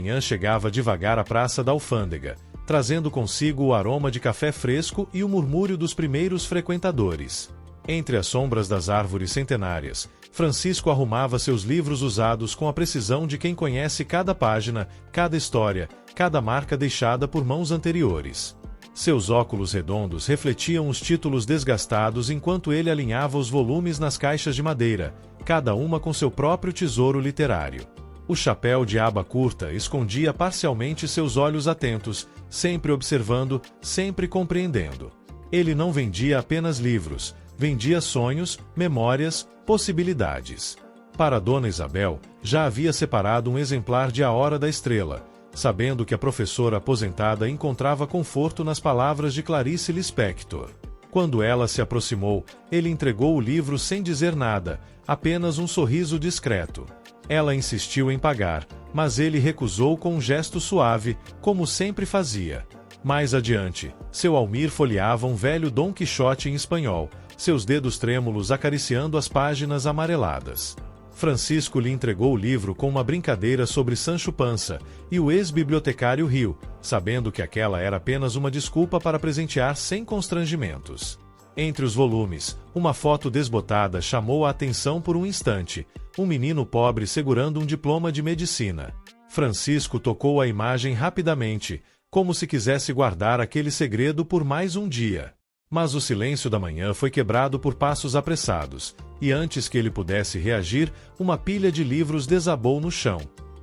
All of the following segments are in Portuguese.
manhã chegava devagar à Praça da Alfândega, trazendo consigo o aroma de café fresco e o murmúrio dos primeiros frequentadores. Entre as sombras das árvores centenárias, Francisco arrumava seus livros usados com a precisão de quem conhece cada página, cada história, cada marca deixada por mãos anteriores. Seus óculos redondos refletiam os títulos desgastados enquanto ele alinhava os volumes nas caixas de madeira, cada uma com seu próprio tesouro literário. O chapéu de aba curta escondia parcialmente seus olhos atentos, sempre observando, sempre compreendendo. Ele não vendia apenas livros, vendia sonhos, memórias, possibilidades. Para Dona Isabel, já havia separado um exemplar de A Hora da Estrela, sabendo que a professora aposentada encontrava conforto nas palavras de Clarice Lispector. Quando ela se aproximou, ele entregou o livro sem dizer nada, apenas um sorriso discreto. Ela insistiu em pagar, mas ele recusou com um gesto suave, como sempre fazia. Mais adiante, seu Almir folheava um velho Dom Quixote em espanhol, seus dedos trêmulos acariciando as páginas amareladas. Francisco lhe entregou o livro com uma brincadeira sobre Sancho Panza, e o ex-bibliotecário riu, sabendo que aquela era apenas uma desculpa para presentear sem constrangimentos. Entre os volumes, uma foto desbotada chamou a atenção por um instante, um menino pobre segurando um diploma de medicina. Francisco tocou a imagem rapidamente, como se quisesse guardar aquele segredo por mais um dia. Mas o silêncio da manhã foi quebrado por passos apressados, e antes que ele pudesse reagir, uma pilha de livros desabou no chão.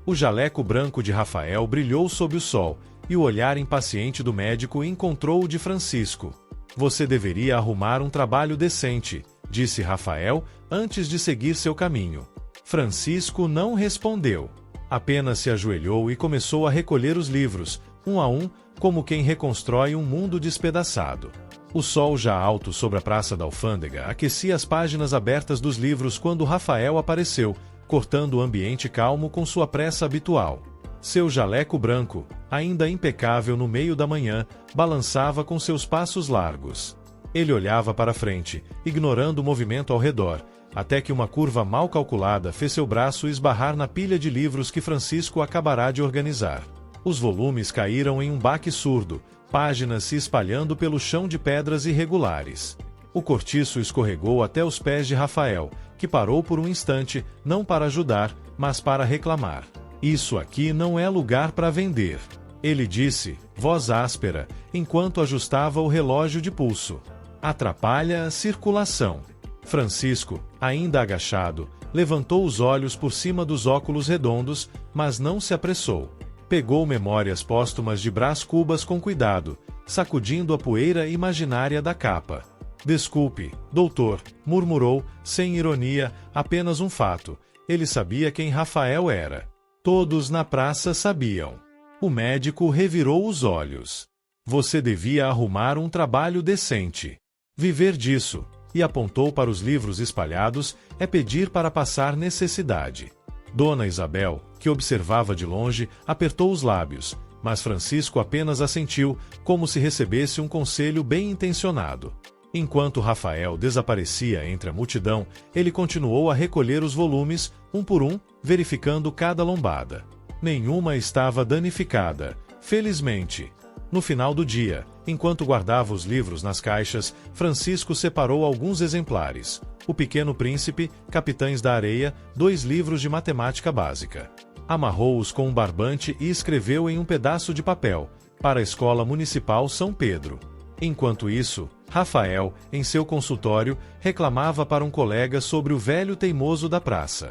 O jaleco branco de Rafael brilhou sob o sol, e o olhar impaciente do médico encontrou o de Francisco. "Você deveria arrumar um trabalho decente", disse Rafael, antes de seguir seu caminho. Francisco não respondeu. Apenas se ajoelhou e começou a recolher os livros, um a um, como quem reconstrói um mundo despedaçado. O sol já alto sobre a Praça da Alfândega aquecia as páginas abertas dos livros quando Rafael apareceu, cortando o ambiente calmo com sua pressa habitual. Seu jaleco branco, ainda impecável no meio da manhã, balançava com seus passos largos. Ele olhava para frente, ignorando o movimento ao redor, até que uma curva mal calculada fez seu braço esbarrar na pilha de livros que Francisco acabará de organizar. Os volumes caíram em um baque surdo, páginas se espalhando pelo chão de pedras irregulares. O cortiço escorregou até os pés de Rafael, que parou por um instante, não para ajudar, mas para reclamar. "Isso aqui não é lugar para vender", ele disse, voz áspera, enquanto ajustava o relógio de pulso. "Atrapalha a circulação." Francisco, ainda agachado, levantou os olhos por cima dos óculos redondos, mas não se apressou. Pegou Memórias Póstumas de Brás Cubas com cuidado, sacudindo a poeira imaginária da capa. "Desculpe, doutor", murmurou, sem ironia, apenas um fato. Ele sabia quem Rafael era. Todos na praça sabiam. O médico revirou os olhos. "Você devia arrumar um trabalho decente. Viver disso", e apontou para os livros espalhados, "é pedir para passar necessidade." Dona Isabel, que observava de longe, apertou os lábios, mas Francisco apenas assentiu, como se recebesse um conselho bem intencionado. Enquanto Rafael desaparecia entre a multidão, ele continuou a recolher os volumes, um por um, verificando cada lombada. Nenhuma estava danificada, felizmente. No final do dia, enquanto guardava os livros nas caixas, Francisco separou alguns exemplares: O Pequeno Príncipe, Capitães da Areia, 2 livros de matemática básica. Amarrou-os com um barbante e escreveu em um pedaço de papel: "Para a Escola Municipal São Pedro." Enquanto isso, Rafael, em seu consultório, reclamava para um colega sobre o velho teimoso da praça.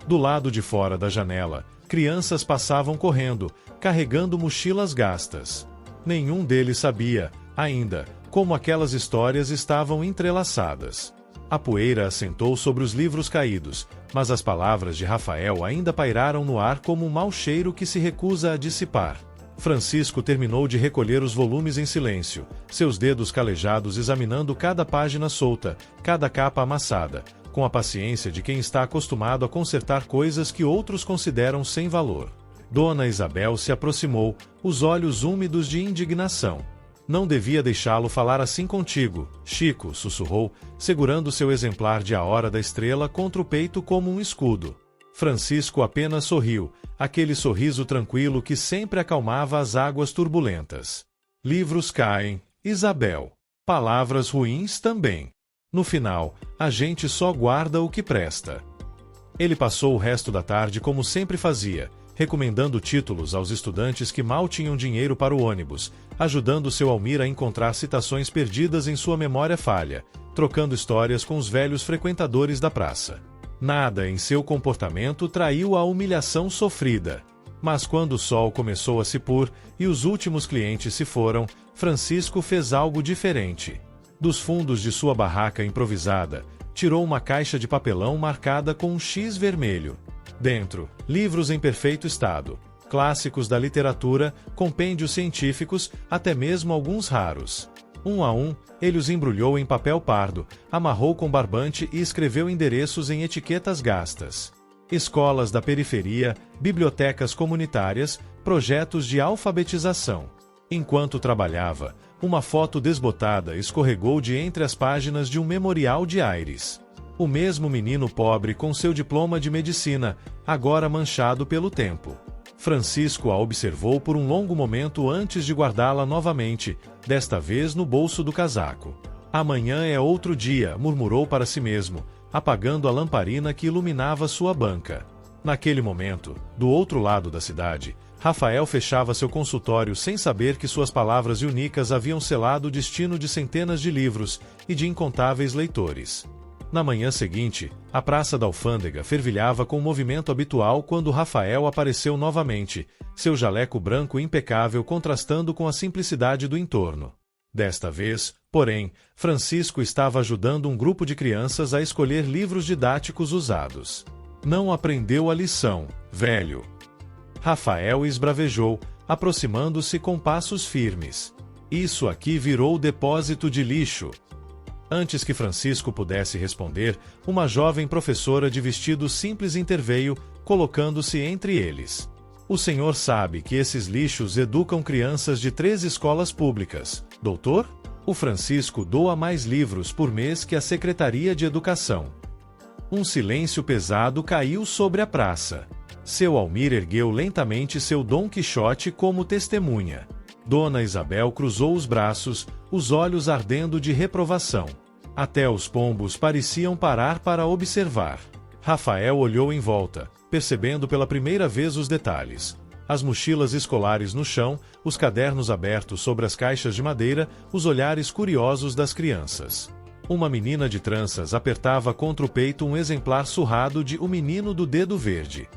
Do lado de fora da janela, crianças passavam correndo, carregando mochilas gastas. Nenhum deles sabia, ainda, como aquelas histórias estavam entrelaçadas. A poeira assentou sobre os livros caídos, mas as palavras de Rafael ainda pairaram no ar como um mau cheiro que se recusa a dissipar. Francisco terminou de recolher os volumes em silêncio, seus dedos calejados examinando cada página solta, cada capa amassada, com a paciência de quem está acostumado a consertar coisas que outros consideram sem valor. Dona Isabel se aproximou, os olhos úmidos de indignação. "Não devia deixá-lo falar assim contigo", Chico sussurrou, segurando seu exemplar de A Hora da Estrela contra o peito como um escudo. Francisco apenas sorriu, aquele sorriso tranquilo que sempre acalmava as águas turbulentas. Livros caem, Isabel. Palavras ruins também. No final, a gente só guarda o que presta. Ele passou o resto da tarde como sempre fazia, recomendando títulos aos estudantes que mal tinham dinheiro para o ônibus, ajudando seu Almir a encontrar citações perdidas em sua memória falha, trocando histórias com os velhos frequentadores da praça. Nada em seu comportamento traiu a humilhação sofrida. Mas quando o sol começou a se pôr e os últimos clientes se foram, Francisco fez algo diferente. Dos fundos de sua barraca improvisada, tirou uma caixa de papelão marcada com um X vermelho. Dentro, livros em perfeito estado, clássicos da literatura, compêndios científicos, até mesmo alguns raros. Um a um, ele os embrulhou em papel pardo, amarrou com barbante e escreveu endereços em etiquetas gastas. Escolas da periferia, bibliotecas comunitárias, projetos de alfabetização. Enquanto trabalhava, uma foto desbotada escorregou de entre as páginas de um memorial de Aires. O mesmo menino pobre com seu diploma de medicina, agora manchado pelo tempo. Francisco a observou por um longo momento antes de guardá-la novamente, desta vez no bolso do casaco. Amanhã é outro dia, murmurou para si mesmo, apagando a lamparina que iluminava sua banca. Naquele momento, do outro lado da cidade, Rafael fechava seu consultório sem saber que suas palavras únicas haviam selado o destino de centenas de livros e de incontáveis leitores. Na manhã seguinte, a Praça da Alfândega fervilhava com o movimento habitual quando Rafael apareceu novamente, seu jaleco branco impecável contrastando com a simplicidade do entorno. Desta vez, porém, Francisco estava ajudando um grupo de crianças a escolher livros didáticos usados. Não aprendeu a lição, velho. Rafael esbravejou, aproximando-se com passos firmes. Isso aqui virou depósito de lixo. Antes que Francisco pudesse responder, uma jovem professora de vestido simples interveio, colocando-se entre eles. O senhor sabe que esses lixos educam crianças de 3 escolas públicas, doutor? O Francisco doa mais livros por mês que a Secretaria de Educação. Um silêncio pesado caiu sobre a praça. Seu Almir ergueu lentamente seu Dom Quixote como testemunha. Dona Isabel cruzou os braços, os olhos ardendo de reprovação. Até os pombos pareciam parar para observar. Rafael olhou em volta, percebendo pela primeira vez os detalhes. As mochilas escolares no chão, os cadernos abertos sobre as caixas de madeira, os olhares curiosos das crianças. Uma menina de tranças apertava contra o peito um exemplar surrado de O Menino do Dedo Verde.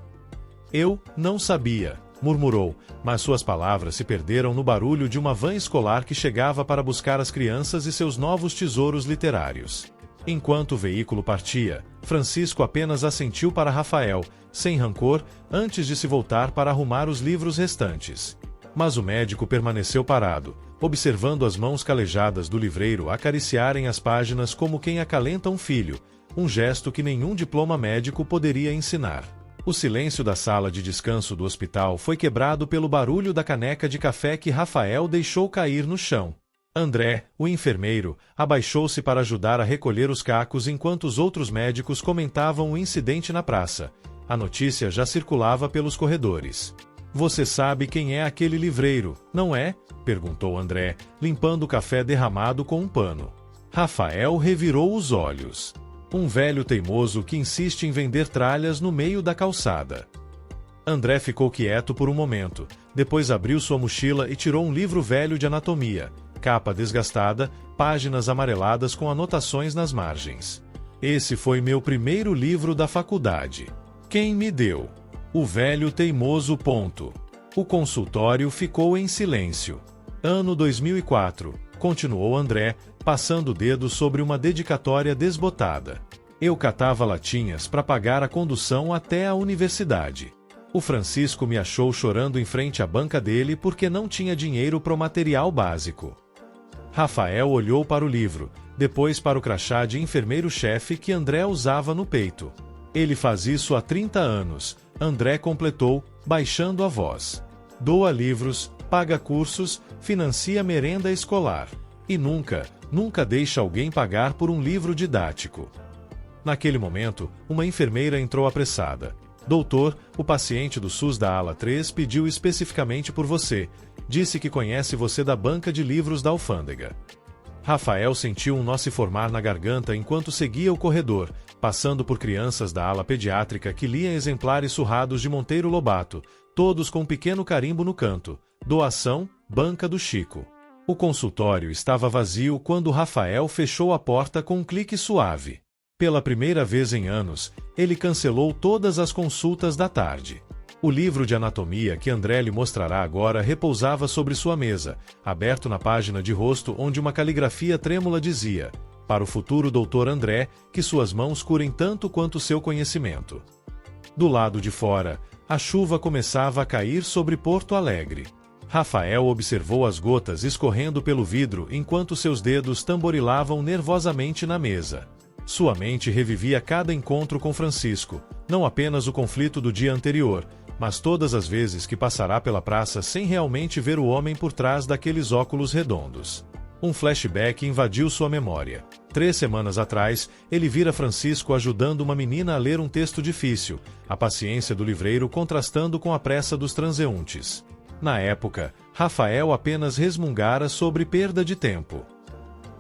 Eu não sabia, murmurou, mas suas palavras se perderam no barulho de uma van escolar que chegava para buscar as crianças e seus novos tesouros literários. Enquanto o veículo partia, Francisco apenas assentiu para Rafael, sem rancor, antes de se voltar para arrumar os livros restantes. Mas o médico permaneceu parado, observando as mãos calejadas do livreiro acariciarem as páginas como quem acalenta um filho, um gesto que nenhum diploma médico poderia ensinar. O silêncio da sala de descanso do hospital foi quebrado pelo barulho da caneca de café que Rafael deixou cair no chão. André, o enfermeiro, abaixou-se para ajudar a recolher os cacos enquanto os outros médicos comentavam o incidente na praça. A notícia já circulava pelos corredores. Você sabe quem é aquele livreiro, não é? Perguntou André, limpando o café derramado com um pano. Rafael revirou os olhos. Um velho teimoso que insiste em vender tralhas no meio da calçada. André ficou quieto por um momento, depois abriu sua mochila e tirou um livro velho de anatomia, capa desgastada, páginas amareladas com anotações nas margens. Esse foi meu primeiro livro da faculdade. Quem me deu? O velho teimoso. O consultório ficou em silêncio. Ano 2004, continuou André, passando o dedo sobre uma dedicatória desbotada. Eu catava latinhas para pagar a condução até a universidade. O Francisco me achou chorando em frente à banca dele porque não tinha dinheiro para o material básico. Rafael olhou para o livro, depois para o crachá de enfermeiro-chefe que André usava no peito. Ele faz isso há 30 anos, André completou, baixando a voz. Doa livros, paga cursos, financia merenda escolar. E nunca deixa alguém pagar por um livro didático. Naquele momento, uma enfermeira entrou apressada. Doutor, o paciente do SUS da ala 3 pediu especificamente por você. Disse que conhece você da banca de livros da alfândega. Rafael sentiu um nó se formar na garganta enquanto seguia o corredor, passando por crianças da ala pediátrica que liam exemplares surrados de Monteiro Lobato, todos com um pequeno carimbo no canto. Doação, Banca do Chico. O consultório estava vazio quando Rafael fechou a porta com um clique suave. Pela primeira vez em anos, ele cancelou todas as consultas da tarde. O livro de anatomia que André lhe mostrará agora repousava sobre sua mesa, aberto na página de rosto onde uma caligrafia trêmula dizia: para o futuro Dr. André, que suas mãos curem tanto quanto seu conhecimento. Do lado de fora, a chuva começava a cair sobre Porto Alegre. Rafael observou as gotas escorrendo pelo vidro enquanto seus dedos tamborilavam nervosamente na mesa. Sua mente revivia cada encontro com Francisco, não apenas o conflito do dia anterior, mas todas as vezes que passará pela praça sem realmente ver o homem por trás daqueles óculos redondos. Um flashback invadiu sua memória. 3 semanas atrás, ele vira Francisco ajudando uma menina a ler um texto difícil, a paciência do livreiro contrastando com a pressa dos transeuntes. Na época, Rafael apenas resmungara sobre perda de tempo.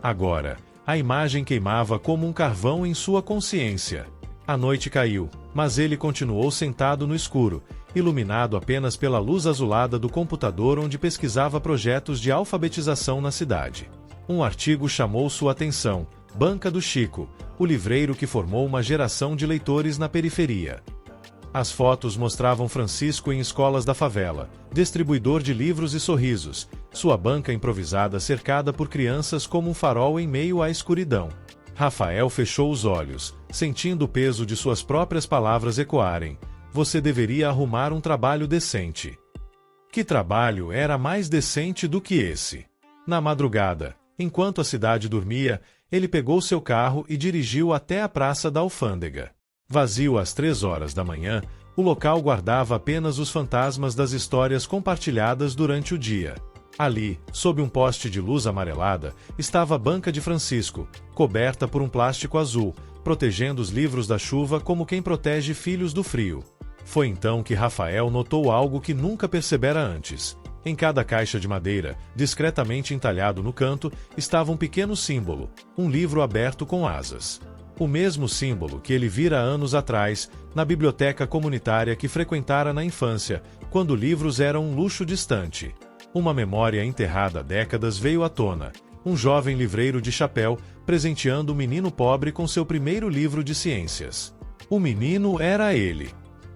Agora, a imagem queimava como um carvão em sua consciência. A noite caiu, mas ele continuou sentado no escuro, iluminado apenas pela luz azulada do computador onde pesquisava projetos de alfabetização na cidade. Um artigo chamou sua atenção: Banca do Chico, o livreiro que formou uma geração de leitores na periferia. As fotos mostravam Francisco em escolas da favela, distribuidor de livros e sorrisos, sua banca improvisada cercada por crianças como um farol em meio à escuridão. Rafael fechou os olhos, sentindo o peso de suas próprias palavras ecoarem: você deveria arrumar um trabalho decente. Que trabalho era mais decente do que esse? Na madrugada, enquanto a cidade dormia, ele pegou seu carro e dirigiu até a Praça da Alfândega. Vazio às 3 horas da manhã, o local guardava apenas os fantasmas das histórias compartilhadas durante o dia. Ali, sob um poste de luz amarelada, estava a banca de Francisco, coberta por um plástico azul, protegendo os livros da chuva como quem protege filhos do frio. Foi então que Rafael notou algo que nunca percebera antes. Em cada caixa de madeira, discretamente entalhado no canto, estava um pequeno símbolo, um livro aberto com asas. O mesmo símbolo que ele vira anos atrás, na biblioteca comunitária que frequentara na infância, quando livros eram um luxo distante. Uma memória enterrada há décadas veio à tona. Um jovem livreiro de chapéu, presenteando um menino pobre com seu primeiro livro de ciências. O menino era ele.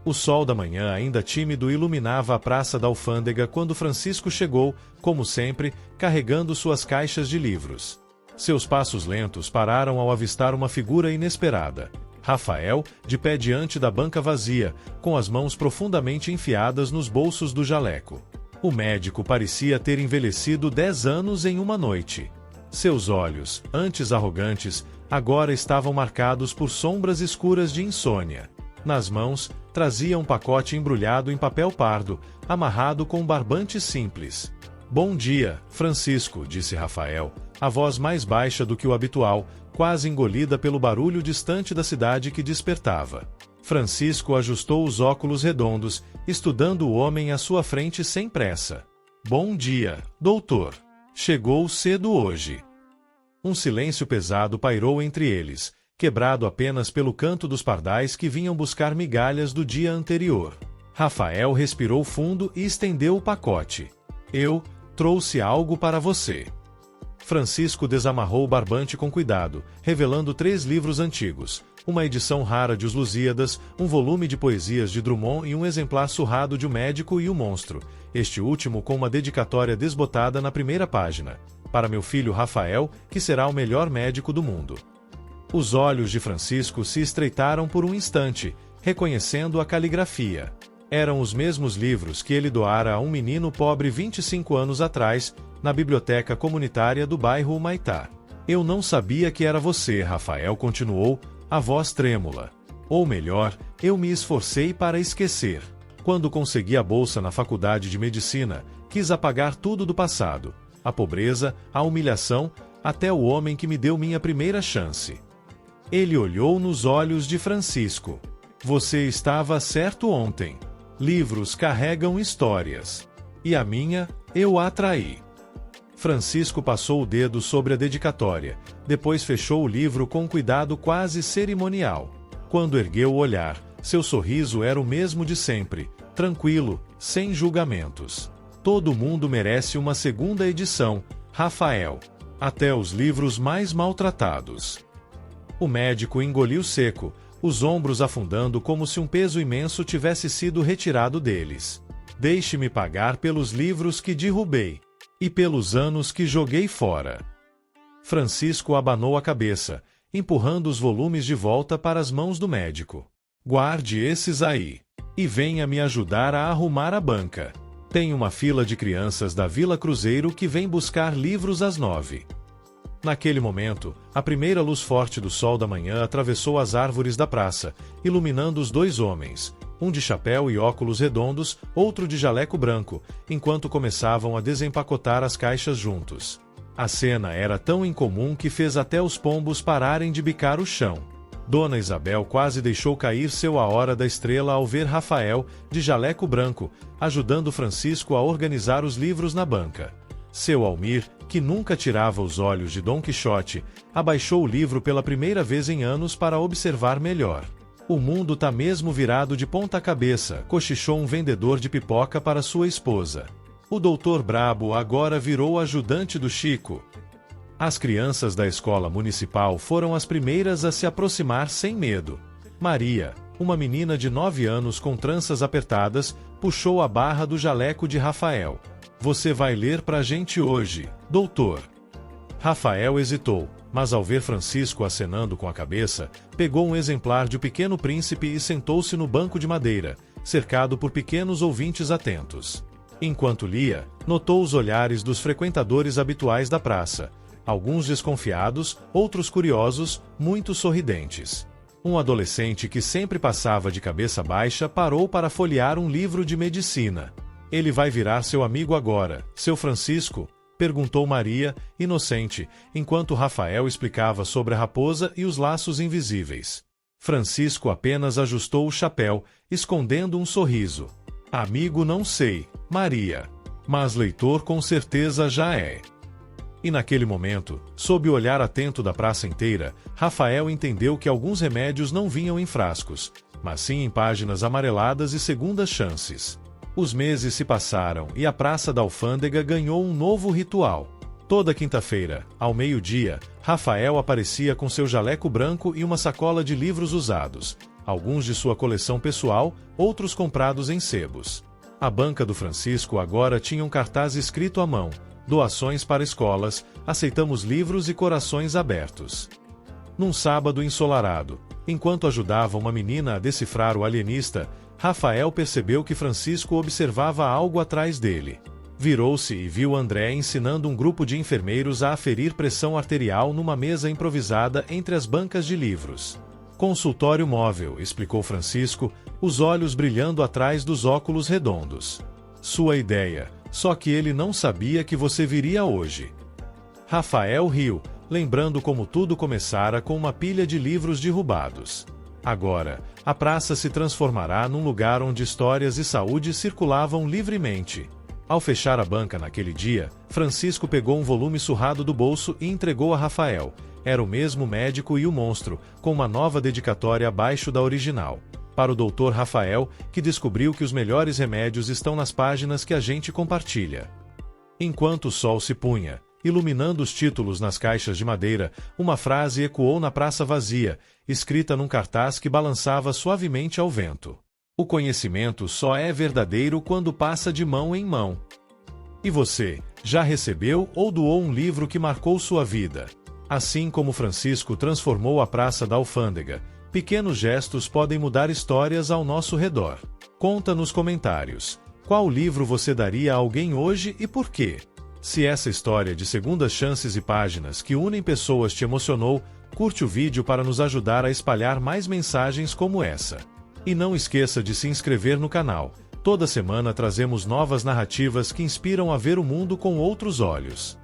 O sol da manhã ainda tímido iluminava a praça da Alfândega quando Francisco chegou, como sempre, carregando suas caixas de livros. Seus passos lentos pararam ao avistar uma figura inesperada. Rafael, de pé diante da banca vazia, com as mãos profundamente enfiadas nos bolsos do jaleco. O médico parecia ter envelhecido 10 anos em uma noite. Seus olhos, antes arrogantes, agora estavam marcados por sombras escuras de insônia. Nas mãos, trazia um pacote embrulhado em papel pardo, amarrado com um barbante simples. Bom dia, Francisco, disse Rafael, a voz mais baixa do que o habitual, quase engolida pelo barulho distante da cidade que despertava. Francisco ajustou os óculos redondos, estudando o homem à sua frente sem pressa. Bom dia, doutor. Chegou cedo hoje. Um silêncio pesado pairou entre eles, quebrado apenas pelo canto dos pardais que vinham buscar migalhas do dia anterior. Rafael respirou fundo e estendeu o pacote. Eu trouxe algo para você. Francisco desamarrou o barbante com cuidado, revelando 3 livros antigos, uma edição rara de Os Lusíadas, um volume de poesias de Drummond e um exemplar surrado de O Médico e o Monstro, este último com uma dedicatória desbotada na primeira página. Para meu filho Rafael, que será o melhor médico do mundo. Os olhos de Francisco se estreitaram por um instante, reconhecendo a caligrafia. Eram os mesmos livros que ele doara a um menino pobre 25 anos atrás, na biblioteca comunitária do bairro Humaitá. Eu não sabia que era você, Rafael continuou, a voz trêmula. Ou melhor, eu me esforcei para esquecer. Quando consegui a bolsa na faculdade de medicina, quis apagar tudo do passado. A pobreza, a humilhação, até o homem que me deu minha primeira chance. Ele olhou nos olhos de Francisco. Você estava certo ontem. Livros carregam histórias. E a minha, eu a atraí. Francisco passou o dedo sobre a dedicatória, depois fechou o livro com cuidado quase cerimonial. Quando ergueu o olhar, seu sorriso era o mesmo de sempre, tranquilo, sem julgamentos. Todo mundo merece uma segunda edição, Rafael. Até os livros mais maltratados. O médico engoliu seco, os ombros afundando como se um peso imenso tivesse sido retirado deles. Deixe-me pagar pelos livros que derrubei. E pelos anos que joguei fora. Francisco abanou a cabeça, empurrando os volumes de volta para as mãos do médico. Guarde esses aí. E venha me ajudar a arrumar a banca. Tem uma fila de crianças da Vila Cruzeiro que vem buscar livros às 9. Naquele momento, a primeira luz forte do sol da manhã atravessou as árvores da praça, iluminando os dois homens, um de chapéu e óculos redondos, outro de jaleco branco, enquanto começavam a desempacotar as caixas juntos. A cena era tão incomum que fez até os pombos pararem de bicar o chão. Dona Isabel quase deixou cair seu A Hora da Estrela ao ver Rafael, de jaleco branco, ajudando Francisco a organizar os livros na banca. Seu Almir, que nunca tirava os olhos de Dom Quixote, abaixou o livro pela primeira vez em anos para observar melhor. O mundo tá mesmo virado de ponta cabeça, cochichou um vendedor de pipoca para sua esposa. O doutor Brabo agora virou ajudante do Chico. As crianças da escola municipal foram as primeiras a se aproximar sem medo. Maria, uma menina de 9 anos com tranças apertadas, puxou a barra do jaleco de Rafael. Você vai ler pra gente hoje, doutor. Rafael hesitou, mas ao ver Francisco acenando com a cabeça, pegou um exemplar de O Pequeno Príncipe e sentou-se no banco de madeira, cercado por pequenos ouvintes atentos. Enquanto lia, notou os olhares dos frequentadores habituais da praça, alguns desconfiados, outros curiosos, muitos sorridentes. Um adolescente que sempre passava de cabeça baixa parou para folhear um livro de medicina. Ele vai virar seu amigo agora, seu Francisco? Perguntou Maria, inocente, enquanto Rafael explicava sobre a raposa e os laços invisíveis. Francisco apenas ajustou o chapéu, escondendo um sorriso. Amigo não sei, Maria. Mas leitor com certeza já é. E naquele momento, sob o olhar atento da praça inteira, Rafael entendeu que alguns remédios não vinham em frascos, mas sim em páginas amareladas e segundas chances. Os meses se passaram e a Praça da Alfândega ganhou um novo ritual. Toda quinta-feira, ao meio-dia, Rafael aparecia com seu jaleco branco e uma sacola de livros usados, alguns de sua coleção pessoal, outros comprados em sebos. A banca do Francisco agora tinha um cartaz escrito à mão: doações para escolas, aceitamos livros e corações abertos. Num sábado ensolarado, enquanto ajudava uma menina a decifrar o alienista, Rafael percebeu que Francisco observava algo atrás dele. Virou-se e viu André ensinando um grupo de enfermeiros a aferir pressão arterial numa mesa improvisada entre as bancas de livros. Consultório móvel, explicou Francisco, os olhos brilhando atrás dos óculos redondos. Sua ideia, só que ele não sabia que você viria hoje. Rafael riu, lembrando como tudo começara com uma pilha de livros derrubados. Agora, a praça se transformará num lugar onde histórias e saúde circulavam livremente. Ao fechar a banca naquele dia, Francisco pegou um volume surrado do bolso e entregou a Rafael. Era o mesmo Médico e o Monstro, com uma nova dedicatória abaixo da original. Para o Dr. Rafael, que descobriu que os melhores remédios estão nas páginas que a gente compartilha. Enquanto o sol se punha, iluminando os títulos nas caixas de madeira, uma frase ecoou na praça vazia, escrita num cartaz que balançava suavemente ao vento. O conhecimento só é verdadeiro quando passa de mão em mão. E você, já recebeu ou doou um livro que marcou sua vida? Assim como Francisco transformou a Praça da Alfândega, pequenos gestos podem mudar histórias ao nosso redor. Conta nos comentários. Qual livro você daria a alguém hoje e por quê? Se essa história de segundas chances e páginas que unem pessoas te emocionou, curte o vídeo para nos ajudar a espalhar mais mensagens como essa. E não esqueça de se inscrever no canal. Toda semana trazemos novas narrativas que inspiram a ver o mundo com outros olhos.